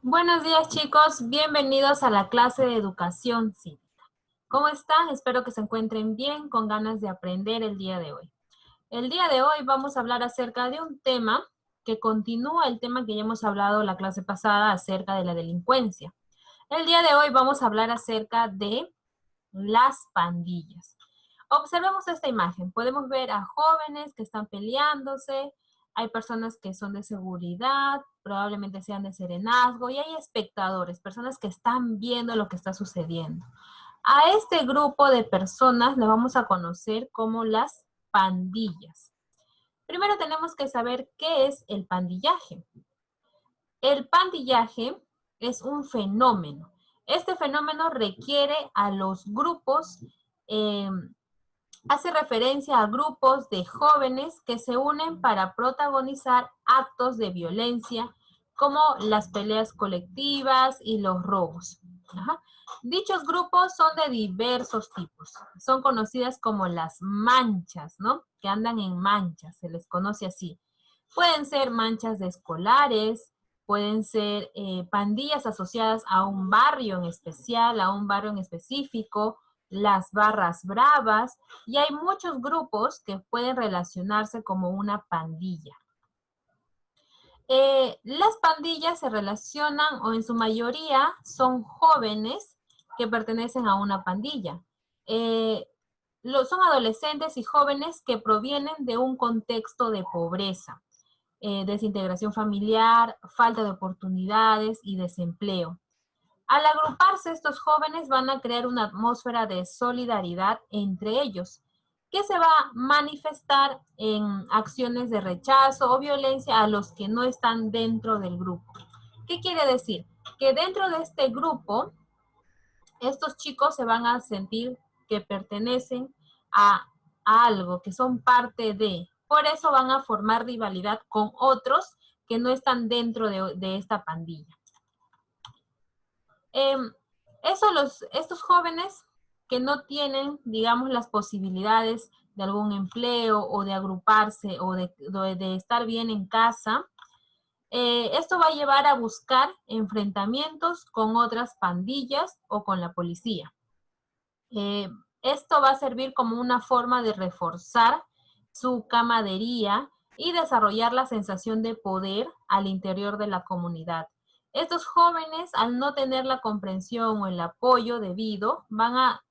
Buenos días, chicos, bienvenidos a la clase de educación cívica. ¿Cómo están? Espero que se encuentren bien, con ganas de aprender el día de hoy. El día de hoy vamos a hablar acerca de un tema que continúa el tema que ya hemos hablado la clase pasada acerca de la delincuencia. El día de hoy vamos a hablar acerca de las pandillas. Observemos esta imagen. Podemos ver a jóvenes que están peleándose, hay personas que son de seguridad, probablemente sean de serenazgo, y hay espectadores, personas que están viendo lo que está sucediendo. A este grupo de personas le vamos a conocer como las pandillas. Primero tenemos que saber qué es el pandillaje. El pandillaje es un fenómeno. Este fenómeno requiere a los grupos, eh, hace referencia a grupos de jóvenes que se unen para protagonizar actos de violencia como las peleas colectivas y los robos. Ajá. Dichos grupos son de diversos tipos. Son conocidas como las manchas, ¿no? Que andan en manchas, se les conoce así. Pueden ser manchas de escolares, pueden ser pandillas asociadas a un barrio en especial, a un barrio en específico, las barras bravas, y hay muchos grupos que pueden relacionarse como una pandilla. Las pandillas se relacionan, o en su mayoría, son jóvenes que pertenecen a una pandilla. Son adolescentes y jóvenes que provienen de un contexto de pobreza, desintegración familiar, falta de oportunidades y desempleo. Al agruparse, estos jóvenes van a crear una atmósfera de solidaridad entre ellos, que se va a manifestar en acciones de rechazo o violencia a los que no están dentro del grupo. ¿Qué quiere decir? Que dentro de este grupo, estos chicos se van a sentir que pertenecen a algo, que son parte de. Por eso van a formar rivalidad con otros que no están dentro de esta pandilla. Eh, estos jóvenes que no tienen, digamos, las posibilidades de algún empleo o de agruparse o de estar bien en casa, esto va a llevar a buscar enfrentamientos con otras pandillas o con la policía. Eh, Esto va a servir como una forma de reforzar su camaradería y desarrollar la sensación de poder al interior de la comunidad. Estos jóvenes, al no tener la comprensión o el apoyo debido, van a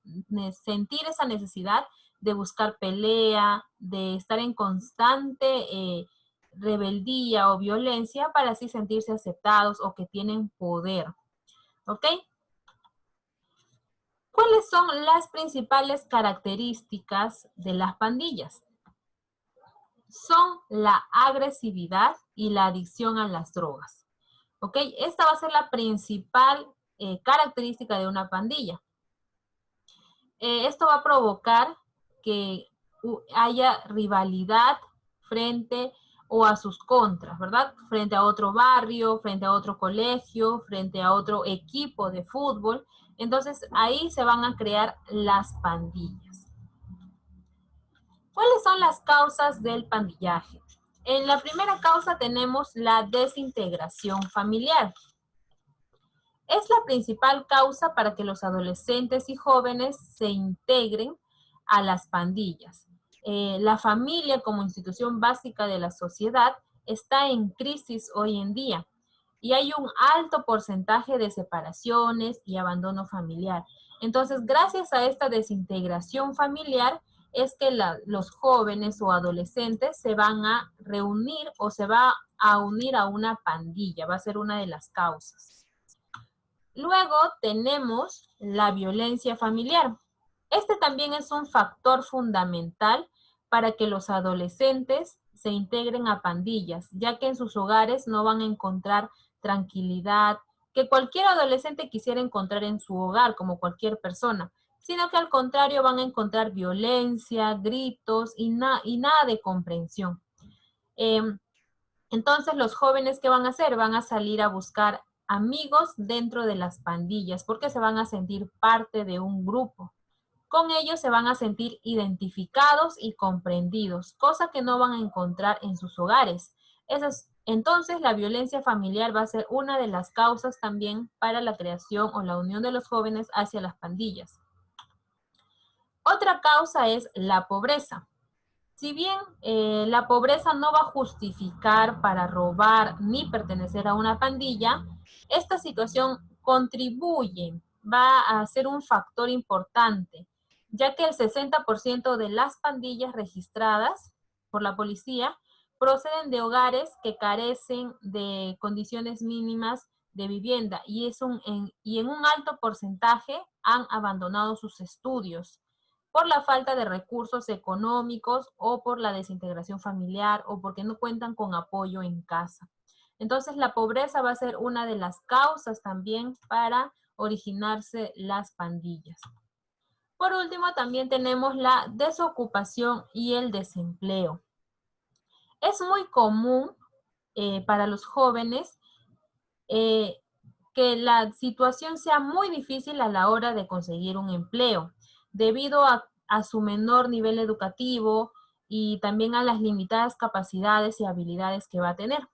sentir esa necesidad de buscar pelea, de estar en constante rebeldía o violencia para así sentirse aceptados o que tienen poder. ¿Ok? ¿Cuáles son las principales características de las pandillas? Son la agresividad y la adicción a las drogas. ¿Ok? Esta va a ser la principal característica de una pandilla. Esto va a provocar que haya rivalidad frente o a sus contras, ¿verdad? Frente a otro barrio, frente a otro colegio, frente a otro equipo de fútbol. Entonces ahí se van a crear las pandillas. ¿Cuáles son las causas del pandillaje? En la primera causa tenemos la desintegración familiar. Es la principal causa para que los adolescentes y jóvenes se integren a las pandillas. La familia como institución básica de la sociedad está en crisis hoy en día y hay un alto porcentaje de separaciones y abandono familiar. Entonces, gracias a esta desintegración familiar, es que los jóvenes o adolescentes se van a reunir o se va a unir a una pandilla, va a ser una de las causas. Luego tenemos la violencia familiar. Este también es un factor fundamental para que los adolescentes se integren a pandillas, ya que en sus hogares no van a encontrar tranquilidad que cualquier adolescente quisiera encontrar en su hogar, como cualquier persona, sino que al contrario van a encontrar violencia, gritos y nada de comprensión. Entonces los jóvenes, ¿qué van a hacer? Van a salir a buscar amigos dentro de las pandillas porque se van a sentir parte de un grupo. Con ellos se van a sentir identificados y comprendidos, cosa que no van a encontrar en sus hogares. Esa es Entonces, la violencia familiar va a ser una de las causas también para la creación o la unión de los jóvenes hacia las pandillas. Otra causa es la pobreza. Si bien la pobreza no va a justificar para robar ni pertenecer a una pandilla, esta situación contribuye, va a ser un factor importante, ya que el 60% de las pandillas registradas por la policía proceden de hogares que carecen de condiciones mínimas de vivienda y en un alto porcentaje han abandonado sus estudios por la falta de recursos económicos o por la desintegración familiar o porque no cuentan con apoyo en casa. Entonces, la pobreza va a ser una de las causas también para originarse las pandillas. Por último, también tenemos la desocupación y el desempleo. Es muy común para los jóvenes que la situación sea muy difícil a la hora de conseguir un empleo, debido a su menor nivel educativo y también a las limitadas capacidades y habilidades que va a tener.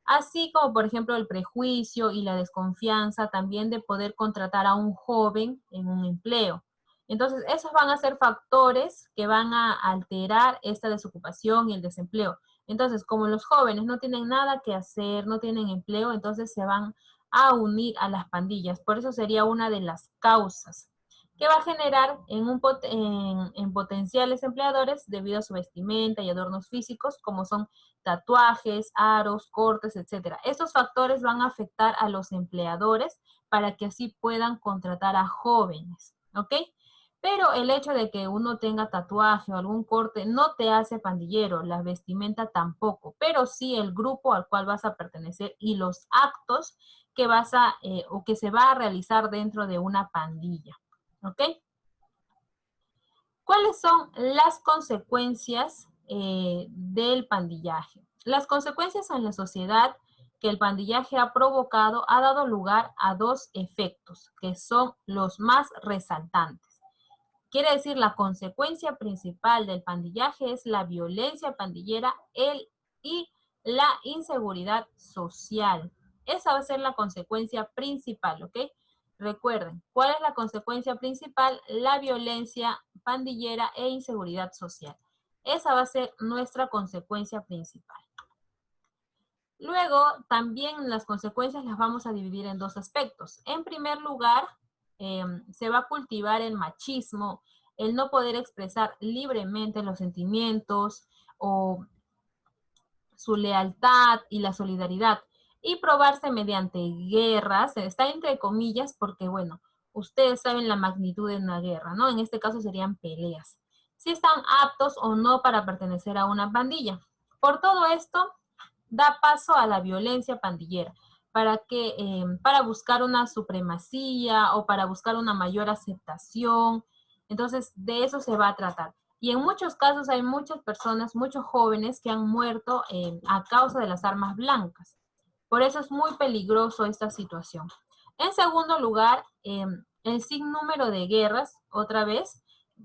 Así como, por ejemplo, el prejuicio y la desconfianza también de poder contratar a un joven en un empleo. Entonces, esos van a ser factores que van a alterar esta desocupación y el desempleo. Entonces, como los jóvenes no tienen nada que hacer, no tienen empleo, entonces se van a unir a las pandillas. Por eso sería una de las causas que va a generar en potenciales empleadores debido a su vestimenta y adornos físicos, como son tatuajes, aros, cortes, etc. Estos factores van a afectar a los empleadores para que así puedan contratar a jóvenes, ¿ok? Pero el hecho de que uno tenga tatuaje o algún corte no te hace pandillero, la vestimenta tampoco, pero sí el grupo al cual vas a pertenecer y los actos que o que se va a realizar dentro de una pandilla, ¿ok? ¿Cuáles son las consecuencias del pandillaje? Las consecuencias en la sociedad que el pandillaje ha provocado ha dado lugar a dos efectos que son los más resaltantes. Quiere decir, la consecuencia principal del pandillaje es la violencia pandillera y la inseguridad social. Esa va a ser la consecuencia principal, ¿ok? Recuerden, ¿cuál es la consecuencia principal? La violencia pandillera e inseguridad social. Esa va a ser nuestra consecuencia principal. Luego, también las consecuencias las vamos a dividir en dos aspectos. En primer lugar, se va a cultivar el machismo, el no poder expresar libremente los sentimientos o su lealtad y la solidaridad y probarse mediante guerras, está entre comillas porque, bueno, ustedes saben la magnitud de una guerra, ¿no? En este caso serían peleas. Si están aptos o no para pertenecer a una pandilla. Por todo esto, da paso a la violencia pandillera para buscar una supremacía o para buscar una mayor aceptación. Entonces, de eso se va a tratar. Y en muchos casos hay muchas personas, muchos jóvenes que han muerto a causa de las armas blancas. Por eso es muy peligroso esta situación. En segundo lugar, el sinnúmero de guerras, otra vez,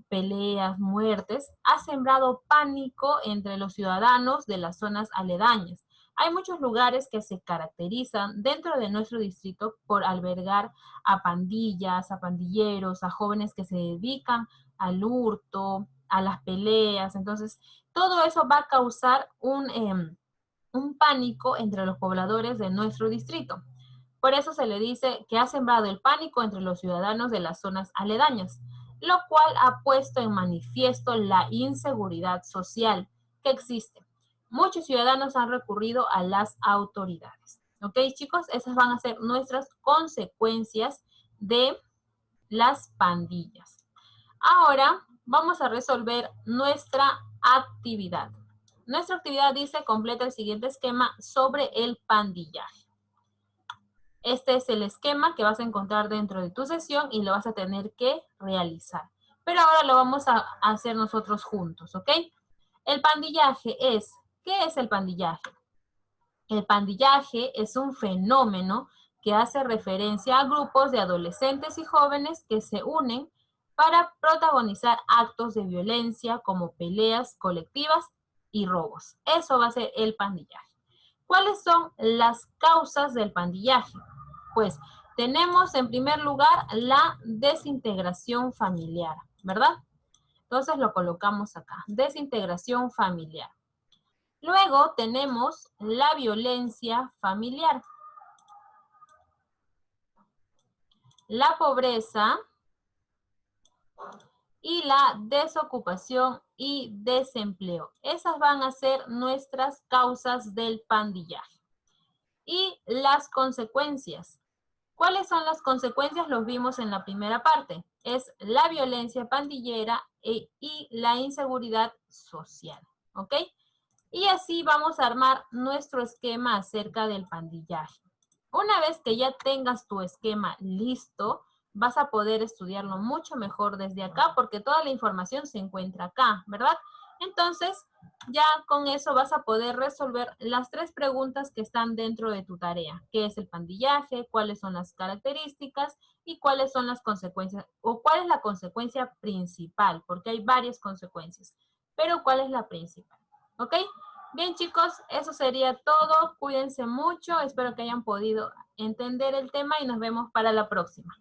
peleas, muertes, ha sembrado pánico entre los ciudadanos de las zonas aledañas. Hay muchos lugares que se caracterizan dentro de nuestro distrito por albergar a pandillas, a pandilleros, a jóvenes que se dedican al hurto, a las peleas. Entonces, todo eso va a causar un pánico entre los pobladores de nuestro distrito. Por eso se le dice que ha sembrado el pánico entre los ciudadanos de las zonas aledañas, lo cual ha puesto en manifiesto la inseguridad social que existe. Muchos ciudadanos han recurrido a las autoridades. ¿Ok, chicos? Esas van a ser nuestras consecuencias de las pandillas. Ahora vamos a resolver nuestra actividad. Nuestra actividad dice, completa el siguiente esquema sobre el pandillaje. Este es el esquema que vas a encontrar dentro de tu sesión y lo vas a tener que realizar. Pero ahora lo vamos a hacer nosotros juntos, ¿ok? El pandillaje es, ¿qué es el pandillaje? El pandillaje es un fenómeno que hace referencia a grupos de adolescentes y jóvenes que se unen para protagonizar actos de violencia como peleas colectivas y robos. Eso va a ser el pandillaje. ¿Cuáles son las causas del pandillaje? Pues tenemos en primer lugar la desintegración familiar, ¿verdad? Entonces lo colocamos acá, desintegración familiar. Luego tenemos la violencia familiar, la pobreza y la desocupación y desempleo. Esas van a ser nuestras causas del pandillaje. Y las consecuencias. ¿Cuáles son las consecuencias? Los vimos en la primera parte. Es la violencia pandillera y la inseguridad social. ¿Ok? Y así vamos a armar nuestro esquema acerca del pandillaje. Una vez que ya tengas tu esquema listo, vas a poder estudiarlo mucho mejor desde acá porque toda la información se encuentra acá, ¿verdad? Entonces, ya con eso vas a poder resolver las 3 preguntas que están dentro de tu tarea. ¿Qué es el pandillaje? ¿Cuáles son las características? ¿Y cuáles son las consecuencias? ¿O cuál es la consecuencia principal? Porque hay varias consecuencias. Pero ¿cuál es la principal? ¿Ok? Bien, chicos, eso sería todo. Cuídense mucho. Espero que hayan podido entender el tema y nos vemos para la próxima.